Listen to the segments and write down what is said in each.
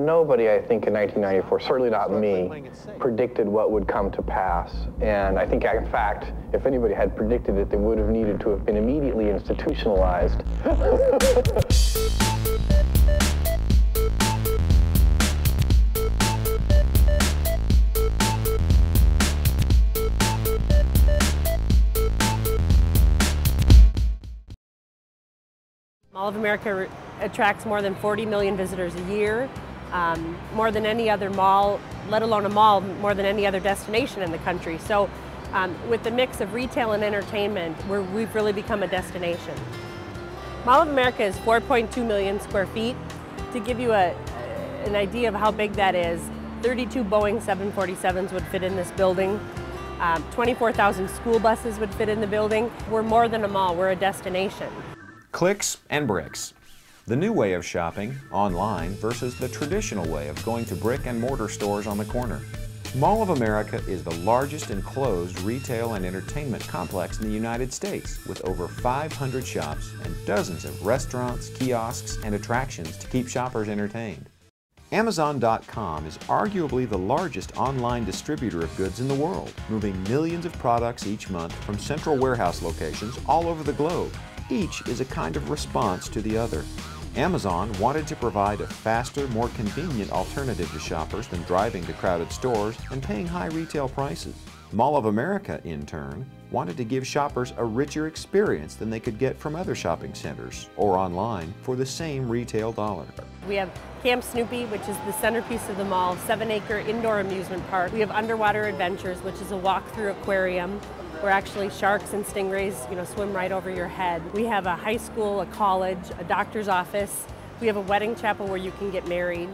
nobody, I think, in 1994, certainly not me, predicted what would come to pass. And I think, in fact, if anybody had predicted it, they would have needed to have been immediately institutionalized. Mall of America attracts more than 40 million visitors a year, more than any other mall, let alone a mall, more than any other destination in the country. So with the mix of retail and entertainment, we've really become a destination. Mall of America is 4.2 million square feet. To give you an idea of how big that is, 32 Boeing 747s would fit in this building. 24,000 school buses would fit in the building. We're more than a mall, we're a destination. Clicks and bricks. The new way of shopping, online, versus the traditional way of going to brick and mortar stores on the corner. Mall of America is the largest enclosed retail and entertainment complex in the United States, with over 500 shops and dozens of restaurants, kiosks, and attractions to keep shoppers entertained. Amazon.com is arguably the largest online distributor of goods in the world, moving millions of products each month from central warehouse locations all over the globe. Each is a kind of response to the other. Amazon wanted to provide a faster, more convenient alternative to shoppers than driving to crowded stores and paying high retail prices. Mall of America, in turn, wanted to give shoppers a richer experience than they could get from other shopping centers or online for the same retail dollar. We have Camp Snoopy, which is the centerpiece of the mall, 7-acre indoor amusement park. We have Underwater Adventures, which is a walk-through aquarium where actually sharks and stingrays, swim right over your head. We have a high school, a college, a doctor's office. We have a wedding chapel where you can get married.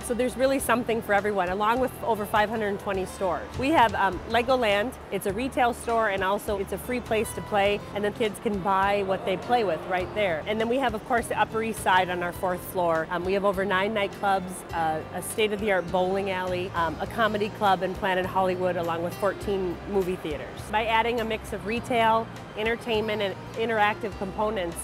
So there's really something for everyone, along with over 520 stores. We have Legoland. It's a retail store, and also it's a free place to play, and the kids can buy what they play with right there. And then we have, of course, the Upper East Side on our 4th floor. We have over 9 nightclubs, a state-of-the-art bowling alley, a comedy club in Planet Hollywood, along with 14 movie theaters. By adding a mix of retail, entertainment, and interactive components,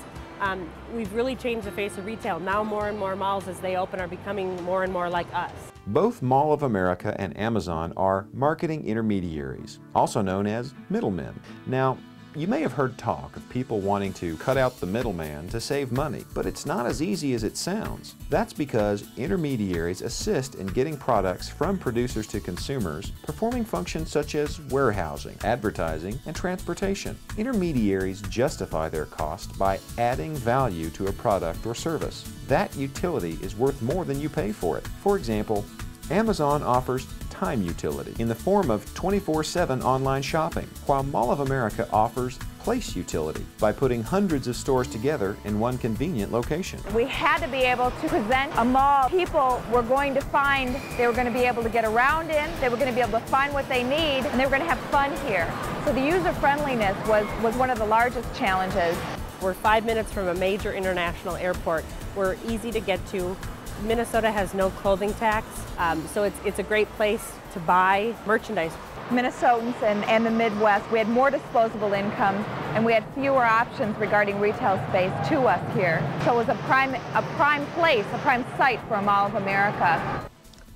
we've really changed the face of retail. Now more and more malls, as they open, are becoming more and more like us. Both Mall of America and Amazon are marketing intermediaries, also known as middlemen. Now, you may have heard talk of people wanting to cut out the middleman to save money, but it's not as easy as it sounds. That's because intermediaries assist in getting products from producers to consumers, performing functions such as warehousing, advertising, and transportation. Intermediaries justify their cost by adding value to a product or service. That utility is worth more than you pay for it. For example, Amazon offers time utility in the form of 24/7 online shopping, while Mall of America offers place utility by putting hundreds of stores together in one convenient location. We had to be able to present a mall people were going to find they were going to be able to get around in, they were going to be able to find what they need, and they were going to have fun here. So the user-friendliness was one of the largest challenges. We're 5 minutes from a major international airport. We're easy to get to. Minnesota has no clothing tax, so it's a great place to buy merchandise. Minnesotans and the Midwest, we had more disposable income, and we had fewer options regarding retail space to us here. So it was a prime place, a prime site for a Mall of America.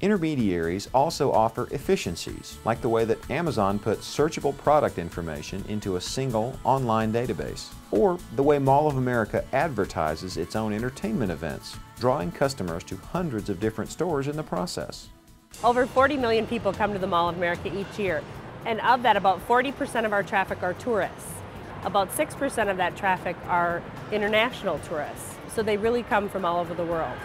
Intermediaries also offer efficiencies, like the way that Amazon puts searchable product information into a single online database, or the way Mall of America advertises its own entertainment events, drawing customers to hundreds of different stores in the process. Over 40 million people come to the Mall of America each year, and of that, about 40% of our traffic are tourists. About 6% of that traffic are international tourists, so they really come from all over the world.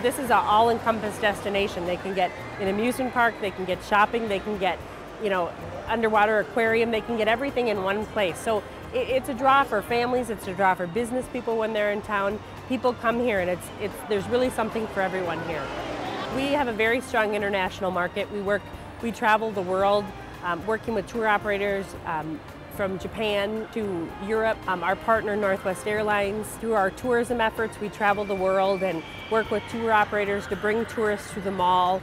This is an all-encompassed destination. They can get an amusement park, they can get shopping, they can get, underwater aquarium, they can get everything in one place. So it's a draw for families, it's a draw for business people when they're in town. People come here, and there's really something for everyone here. We have a very strong international market. We travel the world, working with tour operators from Japan to Europe. Our partner, Northwest Airlines, through our tourism efforts, we travel the world and work with tour operators to bring tourists to the mall,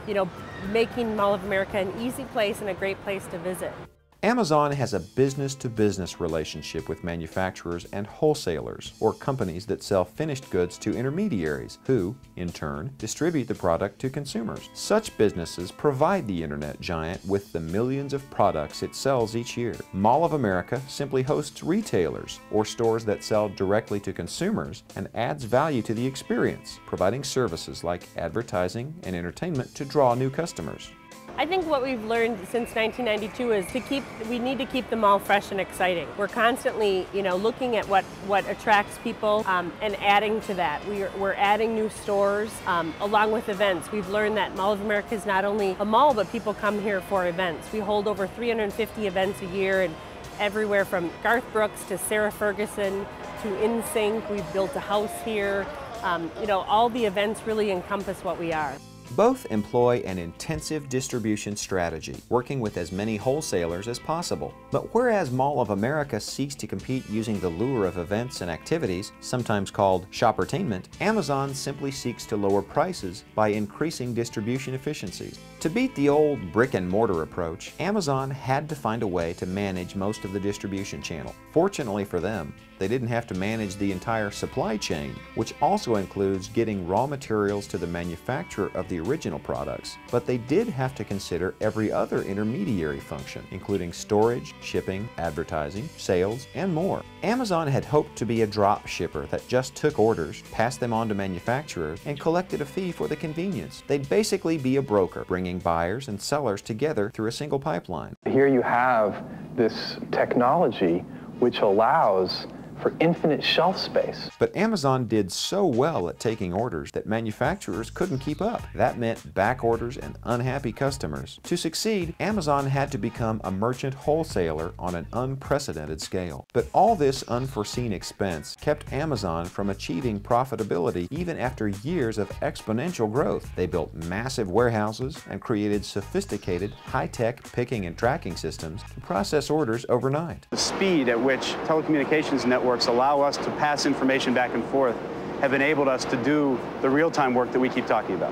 making Mall of America an easy place and a great place to visit. Amazon has a business-to-business relationship with manufacturers and wholesalers, or companies that sell finished goods to intermediaries, who, in turn, distribute the product to consumers. Such businesses provide the internet giant with the millions of products it sells each year. Mall of America simply hosts retailers, or stores that sell directly to consumers, and adds value to the experience, providing services like advertising and entertainment to draw new customers. I think what we've learned since 1992 is we need to keep the mall fresh and exciting. We're constantly, looking at what attracts people and adding to that. We're adding new stores along with events. We've learned that Mall of America is not only a mall, but people come here for events. We hold over 350 events a year, and everywhere from Garth Brooks to Sarah Ferguson to NSYNC. We've built a house here. All the events really encompass what we are. Both employ an intensive distribution strategy, working with as many wholesalers as possible. But whereas Mall of America seeks to compete using the lure of events and activities, sometimes called shoppertainment, Amazon simply seeks to lower prices by increasing distribution efficiencies. To beat the old brick-and-mortar approach, Amazon had to find a way to manage most of the distribution channel. Fortunately for them, they didn't have to manage the entire supply chain, which also includes getting raw materials to the manufacturer of the original products, but they did have to consider every other intermediary function, including storage, shipping, advertising, sales, and more. Amazon had hoped to be a drop shipper that just took orders, passed them on to manufacturers, and collected a fee for the convenience. They'd basically be a broker, bringing buyers and sellers together through a single pipeline. Here you have this technology which allows for infinite shelf space. But Amazon did so well at taking orders that manufacturers couldn't keep up. That meant back orders and unhappy customers. To succeed, Amazon had to become a merchant wholesaler on an unprecedented scale. But all this unforeseen expense kept Amazon from achieving profitability even after years of exponential growth. They built massive warehouses and created sophisticated, high-tech picking and tracking systems to process orders overnight. The speed at which telecommunications networks allow us to pass information back and forth have enabled us to do the real-time work that we keep talking about.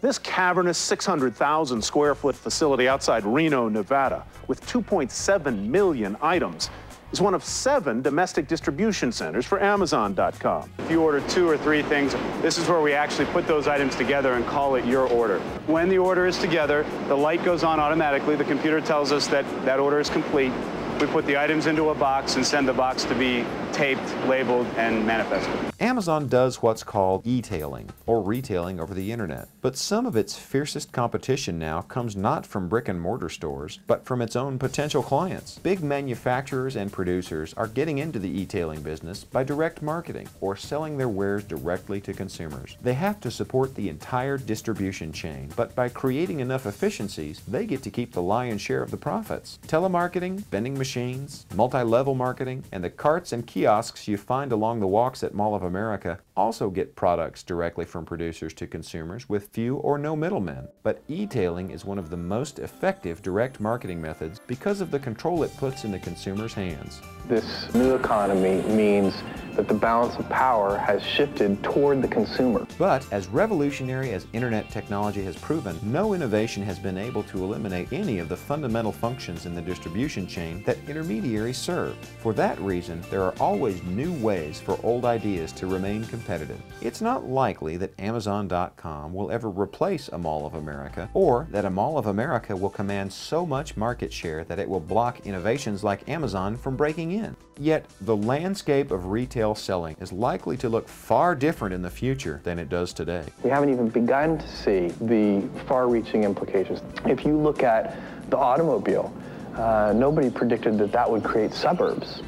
This cavernous 600,000 square foot facility outside Reno, Nevada, with 2.7 million items, is one of 7 domestic distribution centers for Amazon.com. If you order 2 or 3 things, this is where we actually put those items together and call it your order. When the order is together, the light goes on automatically. The computer tells us that that order is complete. We put the items into a box and send the box to be taped, labeled, and manifested. Amazon does what's called e-tailing, or retailing over the internet. But some of its fiercest competition now comes not from brick-and-mortar stores, but from its own potential clients. Big manufacturers and producers are getting into the e-tailing business by direct marketing, or selling their wares directly to consumers. They have to support the entire distribution chain, but by creating enough efficiencies, they get to keep the lion's share of the profits. Telemarketing, vending machines, multi-level marketing, and the carts and kiosks you find along the walks at Mall of America also get products directly from producers to consumers with few or no middlemen. But e-tailing is one of the most effective direct marketing methods because of the control it puts in the consumer's hands. This new economy means that the balance of power has shifted toward the consumer. But as revolutionary as internet technology has proven, no innovation has been able to eliminate any of the fundamental functions in the distribution chain that intermediaries serve. For that reason, there are always new ways for old ideas to remain competitive. It's not likely that Amazon.com will ever replace a Mall of America, or that a Mall of America will command so much market share that it will block innovations like Amazon from breaking in. Yet, the landscape of retail selling is likely to look far different in the future than it does today. We haven't even begun to see the far-reaching implications. If you look at the automobile, nobody predicted that that would create suburbs.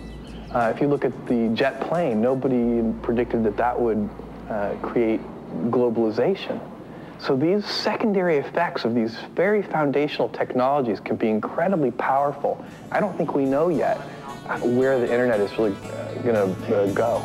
If you look at the jet plane, nobody predicted that that would create globalization. So these secondary effects of these very foundational technologies can be incredibly powerful. I don't think we know yet where the internet is really going to go.